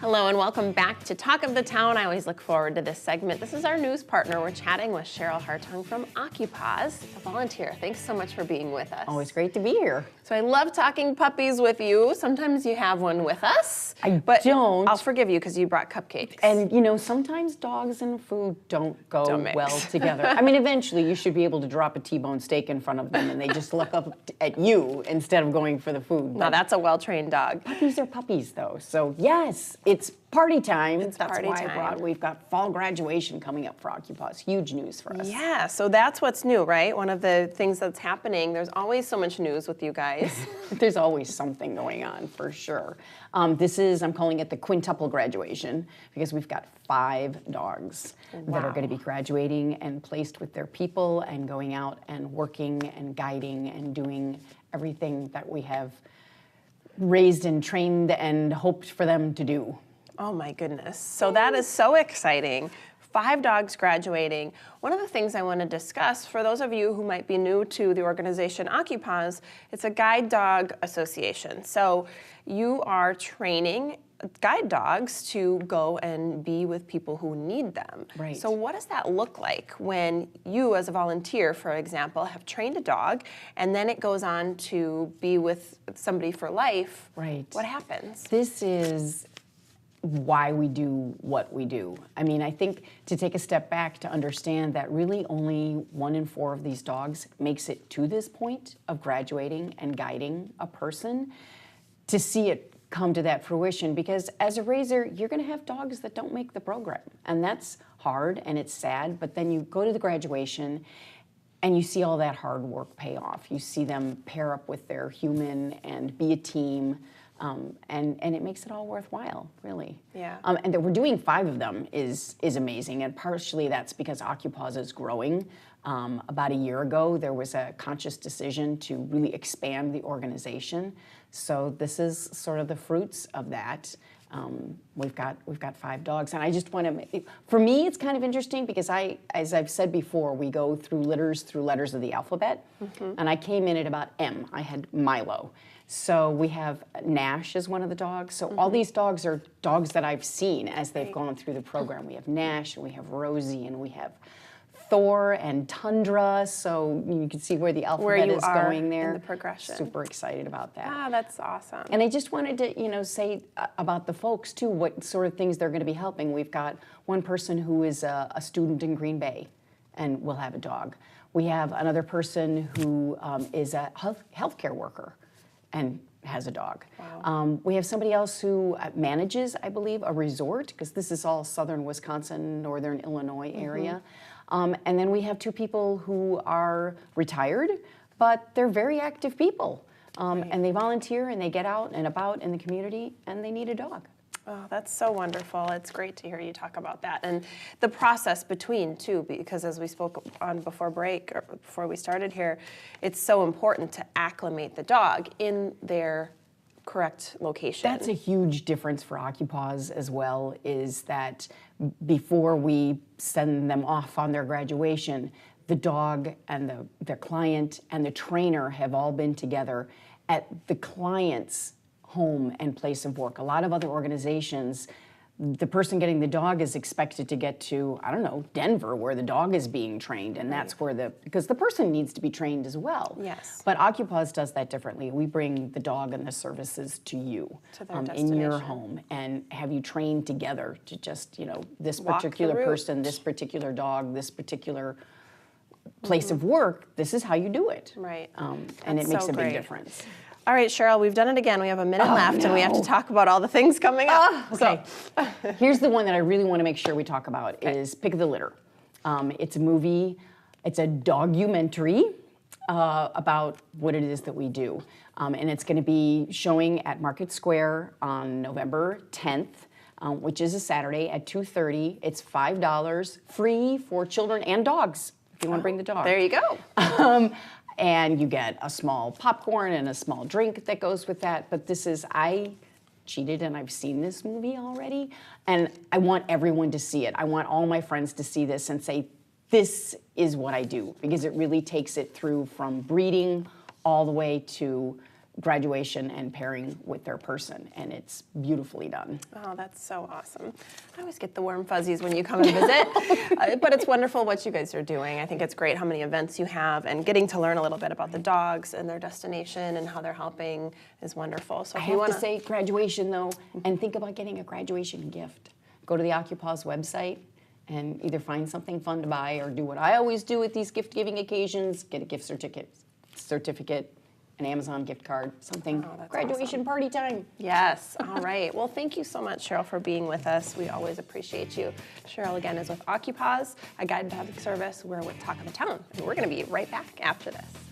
Hello and welcome back to Talk of the Town. I always look forward to this segment. This is our news partner. We're chatting with Cheryl Hartung from Occupaws, a volunteer. Thanks so much for being with us. Always great to be here. So I love talking puppies with you. Sometimes you have one with us. But don't. I'll forgive you because you brought cupcakes. And you know, sometimes dogs and food don't go well together. I mean, eventually you should be able to drop a T-bone steak in front of them and they just look up at you instead of going for the food. Now that's a well-trained dog. Puppies are puppies though. So yes, it's party time. It's that's party why time. we've got fall graduation coming up for Occupaws. Huge news for us. Yeah, so that's what's new, right? One of the things that's happening. There's always so much news with you guys. There's always something going on, for sure. I'm calling it the quintuple graduation because we've got 5 dogs that are going to be graduating and placed with their people and going out and working and guiding and doing everything that we have raised and trained and hoped for them to do. Oh my goodness. So that is so exciting. 5 dogs graduating. One of the things I want to discuss, for those of you who might be new to the organization Occupaws, it's a guide dog association. So you are training guide dogs to go and be with people who need them. Right. So what does that look like when you, as a volunteer, for example, have trained a dog and then it goes on to be with somebody for life? Right. What happens? This is why we do what we do. I mean, I think to take a step back to understand that really only 1 in 4 of these dogs makes it to this point of graduating and guiding a person, to see it come to that fruition, because as a raiser, you're going to have dogs that don't make the program, and that's hard and it's sad, but then you go to the graduation and you see all that hard work pay off. You see them pair up with their human and be a team. And it makes it all worthwhile, really. Yeah. And that we're doing 5 of them is amazing, and partially that's because Occupaws is growing. About a year ago, there was a conscious decision to really expand the organization. So this is sort of the fruits of that. We've got 5 dogs, and I just want to. For me, it's kind of interesting because as I've said before, we go through letters of the alphabet, and I came in at about M. I had Milo. So we have Nash as one of the dogs. So all these dogs are dogs that I've seen as they've gone through the program. We have Nash, and we have Rosie, and we have Thor and Tundra. So you can see where the alphabet is going there. In the progression. Super excited about that. Ah, that's awesome. And I just wanted to, say about the folks too, what sort of things they're going to be helping. We've got one person who is a student in Green Bay and will have a dog. We have another person who is a healthcare worker and has a dog. Wow. We have somebody else who manages, I believe, a resort, because this is all southern Wisconsin, northern Illinois area. And then we have 2 people who are retired, but they're very active people. And they volunteer and they get out and about in the community, and they need a dog. Oh, that's so wonderful. It's great to hear you talk about that. And the process between, too, because as we spoke on before break, or before we started here, it's so important to acclimate the dog in their correct location. That's a huge difference for Occupaws as well, is that before we send them off on their graduation, the dog and the client and the trainer have all been together at the client's home and place of work. A lot of other organizations, the person getting the dog is expected to get to, I don't know, Denver, where the dog is being trained, and that's where because the person needs to be trained as well. Yes. But Occupaws does that differently. We bring the dog and the services to you, to their in your destination. home, and have you trained together to just, this Walk the particular route. person, this particular dog, this particular place of work, this is how you do it. Right. And it That's makes so a big great. difference. All right, Cheryl, we've done it again. We have a minute left, and we have to talk about all the things coming up. Okay. Here's the one that I really want to make sure we talk about is Pick of the Litter. It's a movie. It's a documentary about what it is that we do. And it's going to be showing at Market Square on November 10th, which is a Saturday at 2:30. It's $5, free for children and dogs, if you want to bring the dog. There you go. And you get a small popcorn and a small drink that goes with that. But I cheated and I've seen this movie already. And I want everyone to see it. I want all my friends to see this and say, this is what I do. Because it really takes it through from breeding all the way to graduation and pairing with their person, and it's beautifully done. Oh, that's so awesome. I always get the warm fuzzies when you come and visit, but it's wonderful what you guys are doing. I think it's great how many events you have, and getting to learn a little bit about the dogs and their destination and how they're helping is wonderful. So I if you have want to say graduation though, and think about getting a graduation gift. Go to the Occupaws website and either find something fun to buy or do what I always do at these gift-giving occasions, get a gift certificate, an Amazon gift card, something. Oh, that's Graduation party time. Yes. All right. Well, thank you so much, Cheryl, for being with us. We always appreciate you. Cheryl, again, is with Occupaws, a guide dog service. We're with Talk of the Town, and we're going to be right back after this.